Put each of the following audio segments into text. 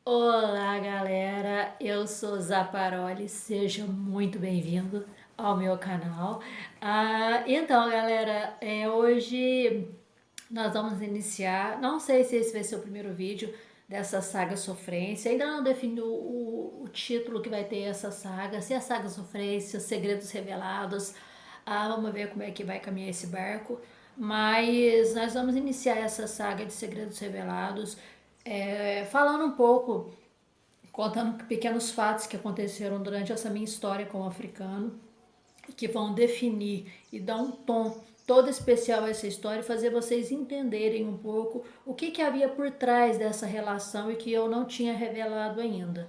Olá, galera. Eu sou Zaparoli. Seja muito bem-vindo ao meu canal. Então, galera, hoje nós vamos iniciar. Não sei se esse vai ser o primeiro vídeo dessa saga Sofrência. Ainda não defini o título que vai ter essa saga. Se é Saga Sofrência, Segredos Revelados. Vamos ver como é que vai caminhar esse barco. Mas nós vamos iniciar essa saga de Segredos Revelados, falando um pouco, contando pequenos fatos que aconteceram durante essa minha história com o africano, que vão definir e dar um tom todo especial a essa história e fazer vocês entenderem um pouco o que havia por trás dessa relação e que eu não tinha revelado ainda.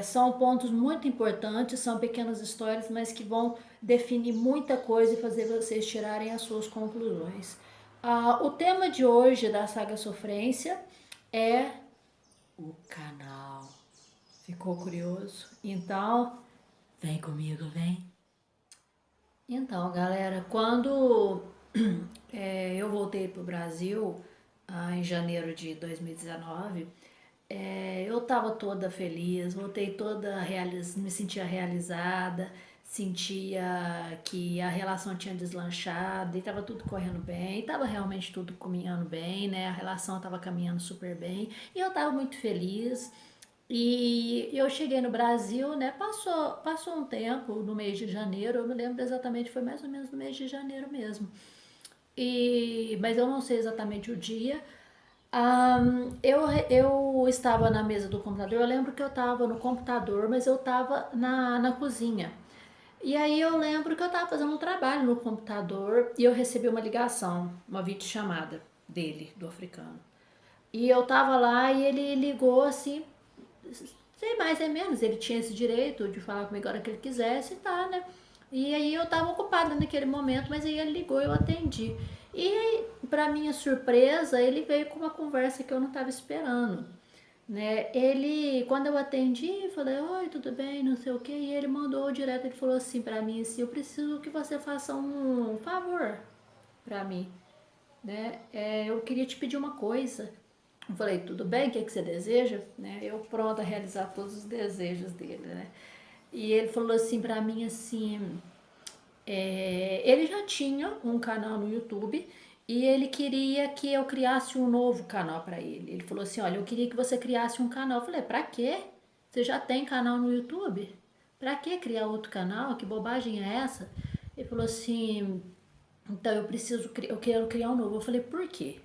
São pontos muito importantes, são pequenas histórias, mas que vão definir muita coisa e fazer vocês tirarem as suas conclusões. O tema de hoje da saga Sofrência é o canal. Ficou curioso? Então, vem comigo, vem. Então, galera, quando eu voltei para o Brasil, em janeiro de 2019, eu estava toda feliz, voltei toda me sentia realizada, sentia que a relação tinha deslanchado e estava tudo correndo bem, estava realmente tudo caminhando bem, né? A relação estava caminhando super bem e eu estava muito feliz. E eu cheguei no Brasil, né? Passou um tempo, no mês de janeiro, eu me lembro exatamente, foi mais ou menos no mês de janeiro mesmo. Mas eu não sei exatamente o dia. Eu estava na mesa do computador, eu lembro que eu estava no computador, mas eu estava na cozinha. E aí eu lembro que eu estava fazendo um trabalho no computador e eu recebi uma ligação, uma videochamada dele, do africano. E eu tava lá e ele ligou assim, sei mais é menos, ele tinha esse direito de falar comigo a hora que ele quisesse, tá, né? E aí eu tava ocupada naquele momento, mas aí ele ligou e eu atendi. E aí, pra minha surpresa, ele veio com uma conversa que eu não tava esperando, né? Ele, quando eu atendi, falei, oi, tudo bem, não sei o que, e ele mandou direto, ele falou assim pra mim, assim, eu preciso que você faça um favor pra mim, né? Eu queria te pedir uma coisa. Eu falei, tudo bem, o que, é que você deseja? Né? Eu pronta a realizar todos os desejos dele, né? E ele falou assim pra mim, assim, ele já tinha um canal no YouTube e ele queria que eu criasse um novo canal pra ele. Ele falou assim, olha, eu queria que você criasse um canal. Eu falei, pra quê? Você já tem canal no YouTube? Pra que criar outro canal? Que bobagem é essa? Ele falou assim, então eu quero criar um novo. Eu falei, por quê?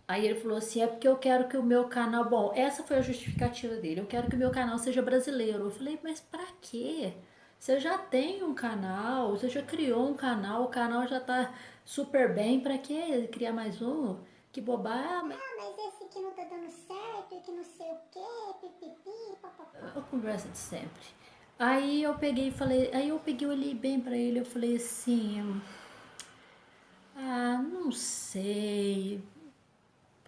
Aí ele falou assim: é porque eu quero que o meu canal. Bom, essa foi a justificativa dele. Eu quero que o meu canal seja brasileiro. Eu falei: mas pra quê? Você já tem um canal, você já criou um canal, o canal já tá super bem. Pra que criar mais um? Que bobagem. Ah, mas esse aqui não tá dando certo e que não sei o que, pipipi, papapá. A conversa de sempre. Aí eu peguei e falei, aí eu peguei, olhei bem pra ele, eu falei assim, não sei,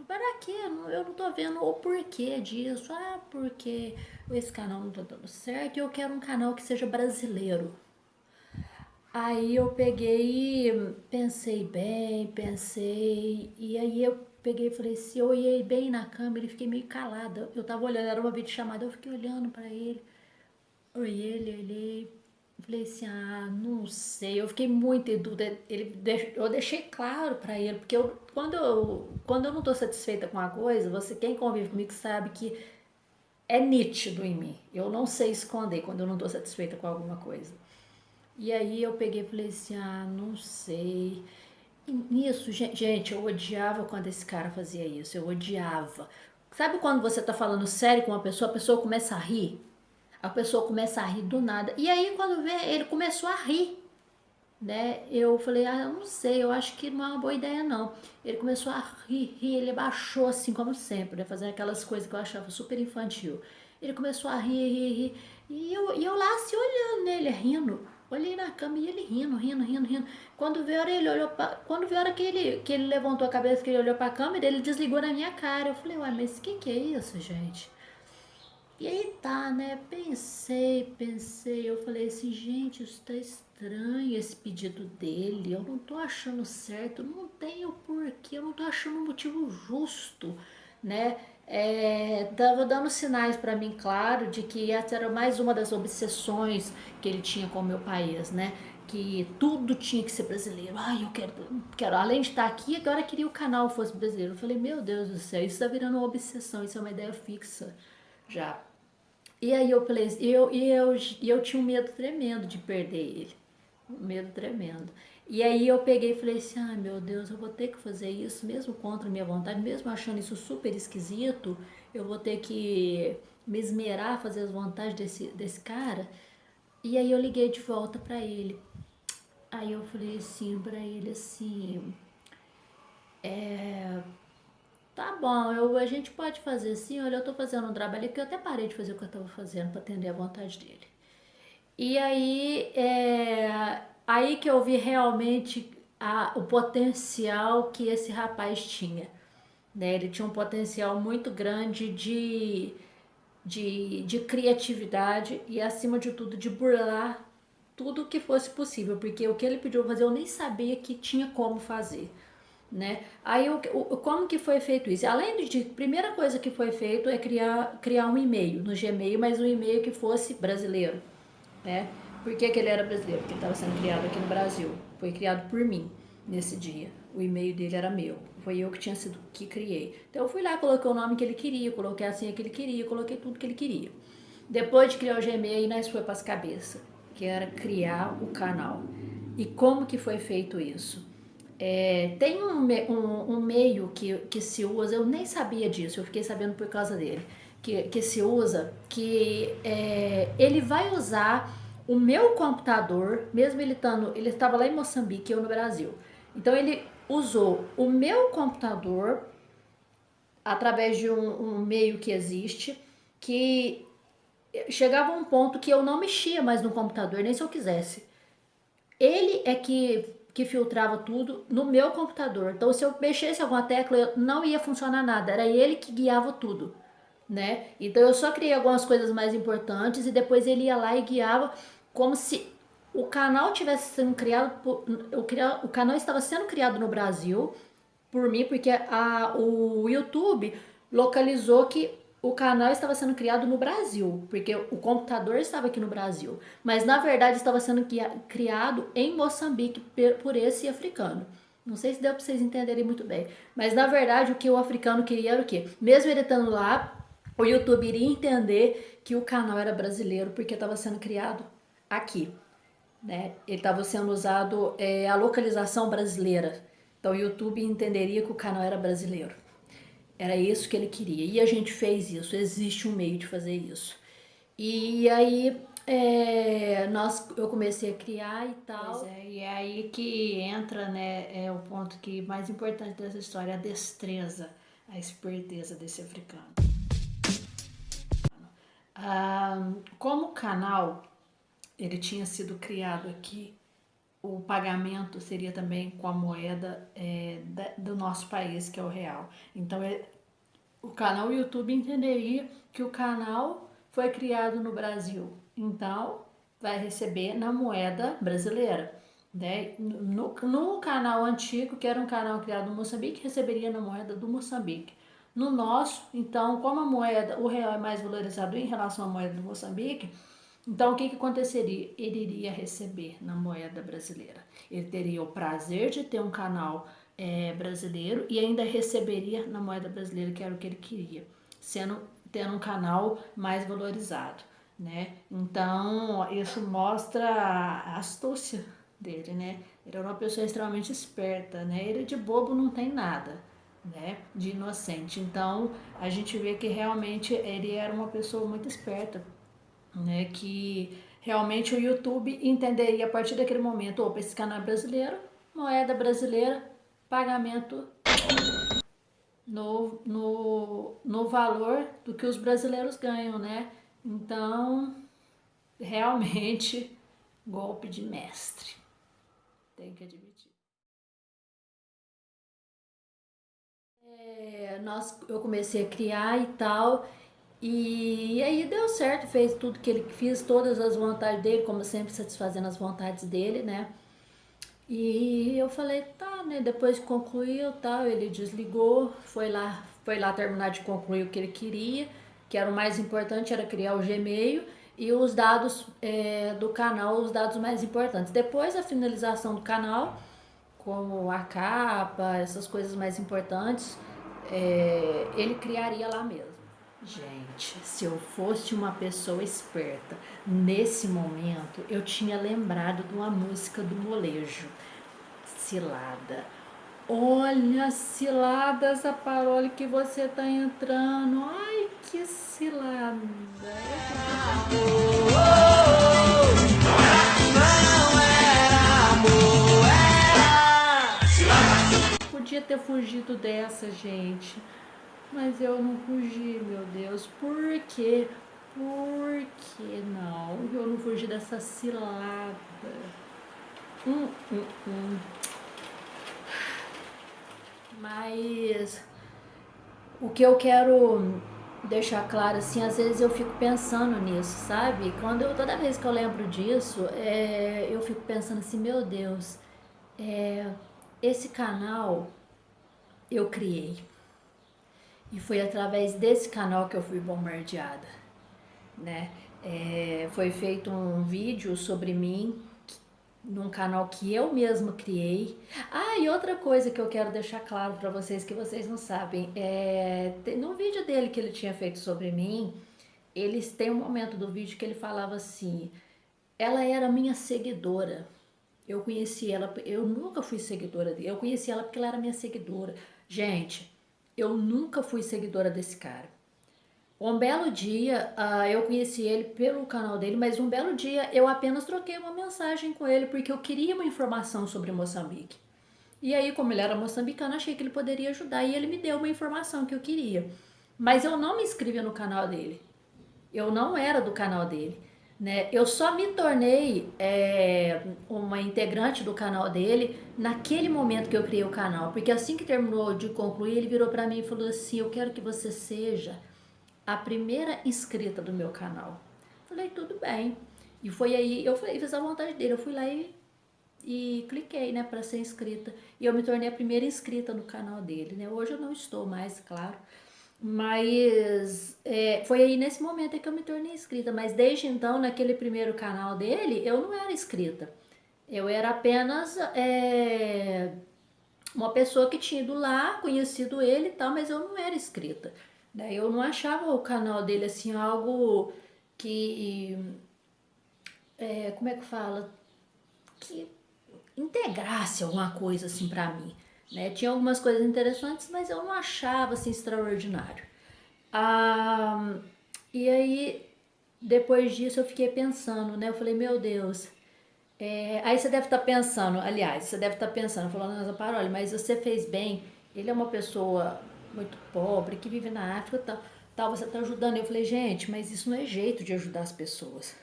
para quê? Eu não tô vendo o porquê disso. Porque esse canal não tá dando certo e eu quero um canal que seja brasileiro. Aí eu peguei e pensei bem, pensei, e aí eu peguei e falei, se eu olhei bem na câmera e fiquei meio calada. Eu tava olhando, era uma videochamada, eu fiquei olhando pra ele. Olhei ele, olhei. Falei assim, não sei. Eu fiquei muito em dúvida. Eu deixei claro pra ele, porque quando eu não tô satisfeita com uma coisa, quem convive comigo sabe que é nítido em mim. Eu não sei esconder quando eu não tô satisfeita com alguma coisa. E aí eu peguei e falei assim, não sei. E nisso, gente, eu odiava quando esse cara fazia isso. Eu odiava. Sabe quando você tá falando sério com uma pessoa, a pessoa começa a rir? A pessoa começa a rir do nada. E aí, quando vê, ele começou a rir, né? Eu falei, eu não sei, eu acho que não é uma boa ideia, não. Ele começou a rir, ele baixou assim, como sempre, né? Fazendo aquelas coisas que eu achava super infantil. Ele começou a rir. E eu lá se olhando nele, rindo. Olhei na cama e ele rindo. Quando veio a hora, ele olhou quando veio a hora que ele levantou a cabeça, que ele olhou pra câmera, ele desligou na minha cara. Eu falei, uai, mas o que é isso, gente? E aí tá, né? Pensei, eu falei assim, gente, isso tá estranho esse pedido dele, eu não tô achando certo, não tenho porquê, eu não tô achando um motivo justo, né? Tava dando sinais para mim, claro, de que essa era mais uma das obsessões que ele tinha com o meu país, né? Que tudo tinha que ser brasileiro. Ai, eu quero, além de estar aqui, agora eu queria que o canal fosse brasileiro. Eu falei, meu Deus do céu, isso tá virando uma obsessão, isso é uma ideia fixa já. E aí eu falei, eu tinha um medo tremendo de perder ele. Um medo tremendo. E aí eu peguei e falei assim, ai meu Deus, eu vou ter que fazer isso, mesmo contra a minha vontade, mesmo achando isso super esquisito, eu vou ter que me esmerar a fazer as vontades desse cara. E aí eu liguei de volta pra ele. Aí eu falei assim pra ele assim, tá bom, a gente pode fazer assim, olha, eu tô fazendo um trabalho aqui, eu até parei de fazer o que eu tava fazendo pra atender a vontade dele. E aí, aí que eu vi realmente o potencial que esse rapaz tinha. Né? Ele tinha um potencial muito grande de criatividade e, acima de tudo, de burlar tudo o que fosse possível, porque o que ele pediu fazer eu nem sabia que tinha como fazer. Né? Aí como que foi feito isso? Além de primeira coisa que foi feito é criar um e-mail no Gmail, mas um e-mail que fosse brasileiro, né? Por que ele era brasileiro? Porque ele estava sendo criado aqui no Brasil. Foi criado por mim nesse dia. O e-mail dele era meu. Foi eu que tinha sido que criei. Então eu fui lá, coloquei o nome que ele queria, coloquei a senha que ele queria, coloquei tudo que ele queria. Depois de criar o Gmail, nós foi para as cabeças, que era criar o canal. E como que foi feito isso? Tem um meio que se usa, eu nem sabia disso, eu fiquei sabendo por causa dele, que se usa, que ele vai usar o meu computador, mesmo ele estava lá em Moçambique, eu no Brasil. Então ele usou o meu computador através de um meio que existe, que chegava a um ponto que eu não mexia mais no computador, nem se eu quisesse. Ele é que filtrava tudo no meu computador. Então, se eu mexesse alguma tecla, não ia funcionar nada. Era ele que guiava tudo, né? Então, eu só criei algumas coisas mais importantes e depois ele ia lá e guiava como se o canal tivesse sendo criado o canal estava sendo criado no Brasil por mim, porque o YouTube localizou que o canal estava sendo criado no Brasil, porque o computador estava aqui no Brasil, mas na verdade estava sendo criado em Moçambique por esse africano. Não sei se deu para vocês entenderem muito bem, mas na verdade o que o africano queria era o quê? Mesmo ele estando lá, o YouTube iria entender que o canal era brasileiro porque estava sendo criado aqui, né? Ele estava sendo usado a localização brasileira. Então o YouTube entenderia que o canal era brasileiro. Era isso que ele queria. E a gente fez isso. Existe um meio de fazer isso. E aí eu comecei a criar e tal. E é aí que entra, né, o ponto que mais importante dessa história, a destreza, a esperteza desse africano. Como o canal ele tinha sido criado aqui, o pagamento seria também com a moeda do nosso país, que é o real. Então, o canal YouTube entenderia que o canal foi criado no Brasil. Então, vai receber na moeda brasileira. Né? No canal antigo, que era um canal criado no Moçambique, receberia na moeda do Moçambique. No nosso, então, como o real é mais valorizado em relação à moeda do Moçambique, então, o que aconteceria? Ele iria receber na moeda brasileira. Ele teria o prazer de ter um canal brasileiro e ainda receberia na moeda brasileira, que era o que ele queria, tendo um canal mais valorizado, né? Então, isso mostra a astúcia dele, né? Ele era uma pessoa extremamente esperta, né? Ele de bobo não tem nada, né? De inocente. Então, a gente vê que realmente ele era uma pessoa muito esperta, né, que realmente o YouTube entenderia a partir daquele momento, opa, esse canal é brasileiro, moeda brasileira, pagamento no valor do que os brasileiros ganham, né? Então, realmente, golpe de mestre, tem que admitir. Eu comecei a criar e tal, e aí deu certo, fez tudo que ele fiz, todas as vontades dele, como sempre satisfazendo as vontades dele, né? E eu falei, tá, né? Depois que concluiu, tal, ele desligou, foi lá foi lá terminar de concluir o que ele queria, que era o mais importante, era criar o Gmail e os dados do canal, os dados mais importantes. Depois a finalização do canal, como a capa, essas coisas mais importantes, ele criaria lá mesmo. Gente, se eu fosse uma pessoa esperta, nesse momento eu tinha lembrado de uma música do molejo, Cilada. Olha, cilada essa Zaparoli que você tá entrando. Ai, que cilada. Podia ter fugido dessa, gente. Mas eu não fugi, meu Deus. Por quê? Por que não? Eu não fugi dessa cilada. Mas o que eu quero deixar claro, assim, às vezes eu fico pensando nisso, sabe? Toda vez que eu lembro disso, eu fico pensando assim, meu Deus, esse canal eu criei. E foi através desse canal que eu fui bombardeada, né? Foi feito um vídeo sobre mim, num canal que eu mesma criei. Ah, e outra coisa que eu quero deixar claro para vocês, que vocês não sabem, no vídeo dele que ele tinha feito sobre mim, tem um momento do vídeo que ele falava assim, ela era minha seguidora. Eu conheci ela, eu nunca fui seguidora dele, eu conheci ela porque ela era minha seguidora. Gente, eu nunca fui seguidora desse cara. Um belo dia, eu conheci ele pelo canal dele, mas um belo dia eu apenas troquei uma mensagem com ele porque eu queria uma informação sobre Moçambique. E aí, como ele era moçambicano, achei que ele poderia ajudar e ele me deu uma informação que eu queria. Mas eu não me inscrevi no canal dele. Eu não era do canal dele. Né? Eu só me tornei uma integrante do canal dele naquele momento que eu criei o canal. Porque assim que terminou de concluir, ele virou para mim e falou assim, eu quero que você seja a primeira inscrita do meu canal. Falei, tudo bem. E foi aí, eu fiz a vontade dele, eu fui lá e cliquei, né, para ser inscrita. E eu me tornei a primeira inscrita no canal dele, né? Hoje eu não estou mais, claro. Mas foi aí nesse momento que eu me tornei inscrita. Mas desde então, naquele primeiro canal dele, eu não era inscrita. Eu era apenas uma pessoa que tinha ido lá, conhecido ele e tal, mas eu não era inscrita. Né? Eu não achava o canal dele assim algo que... como é que fala? Que integrasse alguma coisa assim pra mim. Né? Tinha algumas coisas interessantes, mas eu não achava assim extraordinário. E aí, depois disso, eu fiquei pensando, né? Eu falei, meu Deus. Aí você deve estar pensando, aliás, falando, Ana Zaparoli, mas você fez bem. Ele é uma pessoa muito pobre, que vive na África e tal, você está ajudando. Eu falei, gente, mas isso não é jeito de ajudar as pessoas.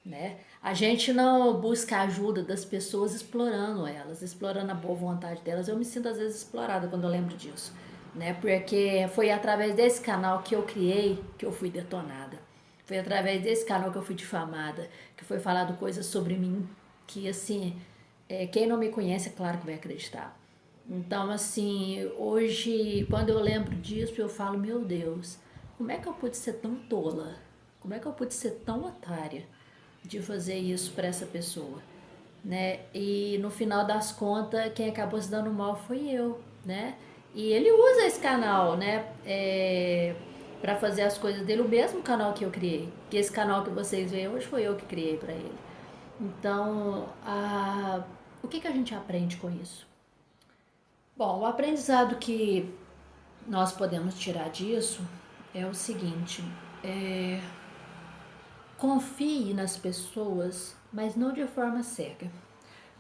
Né? A gente não busca a ajuda das pessoas explorando elas, explorando a boa vontade delas. Eu me sinto às vezes explorada quando eu lembro disso, né? Porque foi através desse canal que eu criei que eu fui detonada. Foi através desse canal que eu fui difamada, que foi falado coisas sobre mim que, assim, quem não me conhece, é claro que vai acreditar. Então, assim, hoje, quando eu lembro disso, eu falo, meu Deus, como é que eu pude ser tão tola? Como é que eu pude ser tão otária de fazer isso para essa pessoa, né? E no final das contas, quem acabou se dando mal foi eu, né? E ele usa esse canal, né? Para fazer as coisas dele, o mesmo canal que eu criei. Que esse canal que vocês veem hoje foi eu que criei para ele. Então, o que a gente aprende com isso? Bom, o aprendizado que nós podemos tirar disso é o seguinte: confie nas pessoas, mas não de forma cega.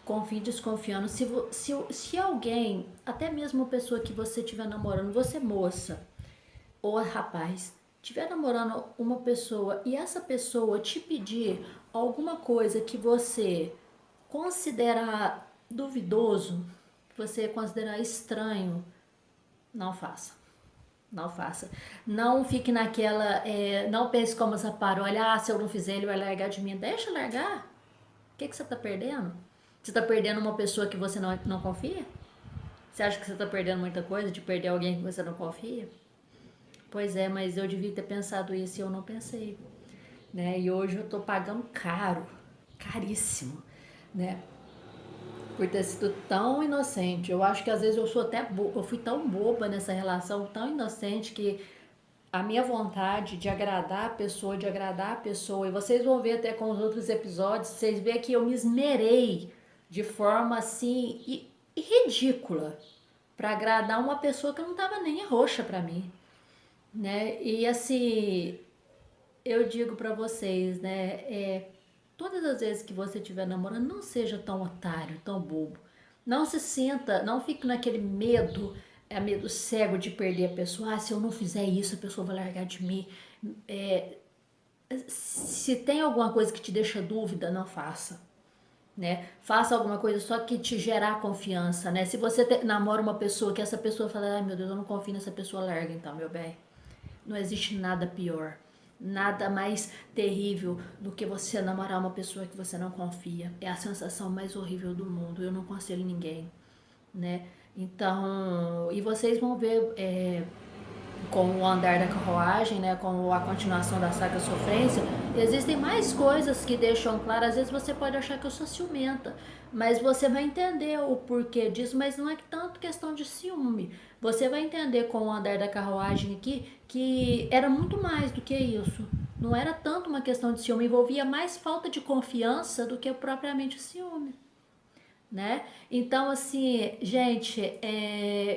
Confie desconfiando. Se alguém, até mesmo a pessoa que você estiver namorando, você moça ou rapaz, estiver namorando uma pessoa e essa pessoa te pedir alguma coisa que você considerar duvidoso, que você considerar estranho, não faça. Não faça. Não fique naquela... não pense como essa parolha, se eu não fizer ele vai largar de mim. Deixa largar. O que você está perdendo? Você está perdendo uma pessoa que você não confia? Você acha que você tá perdendo muita coisa de perder alguém que você não confia? Pois é, mas eu devia ter pensado isso e eu não pensei, né? E hoje eu tô pagando caro, caríssimo, né? Por ter sido tão inocente. Eu acho que às vezes eu sou até eu fui tão boba nessa relação, tão inocente que a minha vontade de agradar a pessoa, e vocês vão ver até com os outros episódios, vocês veem que eu me esmerei de forma assim ridícula para agradar uma pessoa que não tava nem roxa para mim, né? E assim, eu digo para vocês, né, todas as vezes que você estiver namorando, não seja tão otário, tão bobo. Não se sinta, não fique naquele medo, medo cego de perder a pessoa. Ah, se eu não fizer isso, a pessoa vai largar de mim. É, se tem alguma coisa que te deixa dúvida, não faça. Né? Faça alguma coisa só que te gerar confiança, né? Se você namora uma pessoa que essa pessoa fala, ai meu Deus, eu não confio nessa pessoa, larga então, meu bem. Não existe nada pior, nada mais terrível do que você namorar uma pessoa que você não confia. É a sensação mais horrível do mundo. Eu não aconselho ninguém, né? Então, e vocês vão ver com o andar da carruagem, né, com a continuação da saga Sofrência, existem mais coisas que deixam claro. Às vezes você pode achar que eu sou ciumenta, mas você vai entender o porquê disso, mas não é tanto questão de ciúme. Você vai entender com o andar da carruagem aqui que era muito mais do que isso. Não era tanto uma questão de ciúme, envolvia mais falta de confiança do que propriamente o ciúme, né? Então, assim, gente,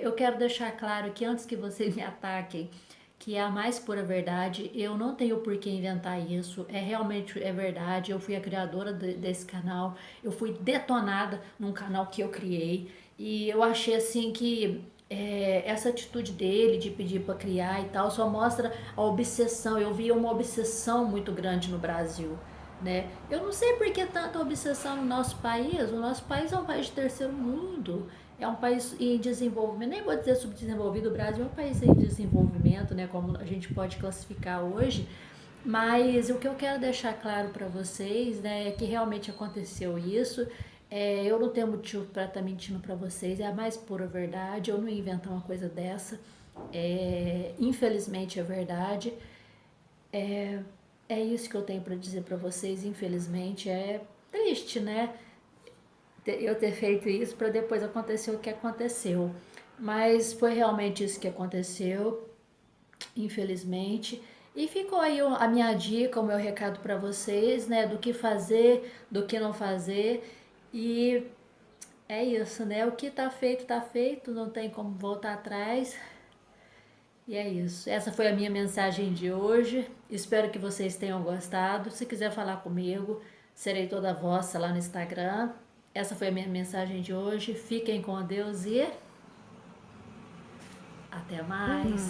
eu quero deixar claro que antes que vocês me ataquem, que é a mais pura verdade, eu não tenho por que inventar isso, realmente é verdade, eu fui a criadora desse canal, eu fui detonada num canal que eu criei, e eu achei assim que essa atitude dele de pedir para criar e tal só mostra a obsessão. Eu vi uma obsessão muito grande no Brasil, né? Eu não sei por que tanta obsessão no nosso país. O nosso país é um país de terceiro mundo, é um país em desenvolvimento, nem vou dizer subdesenvolvido. O Brasil é um país em desenvolvimento, né, como a gente pode classificar hoje. Mas o que eu quero deixar claro para vocês, né, é que realmente aconteceu isso. Eu não tenho motivo para estar mentindo para vocês, é a mais pura verdade. Eu não ia inventar uma coisa dessa. Infelizmente é verdade. É isso que eu tenho para dizer para vocês. Infelizmente é triste, né? Eu ter feito isso para depois acontecer o que aconteceu. Mas foi realmente isso que aconteceu, infelizmente. E ficou aí a minha dica, o meu recado para vocês, né? Do que fazer, do que não fazer. E é isso, né? O que tá feito, não tem como voltar atrás. E é isso. Essa foi a minha mensagem de hoje. Espero que vocês tenham gostado. Se quiser falar comigo, serei toda vossa lá no Instagram. Essa foi a minha mensagem de hoje. Fiquem com Deus e até mais.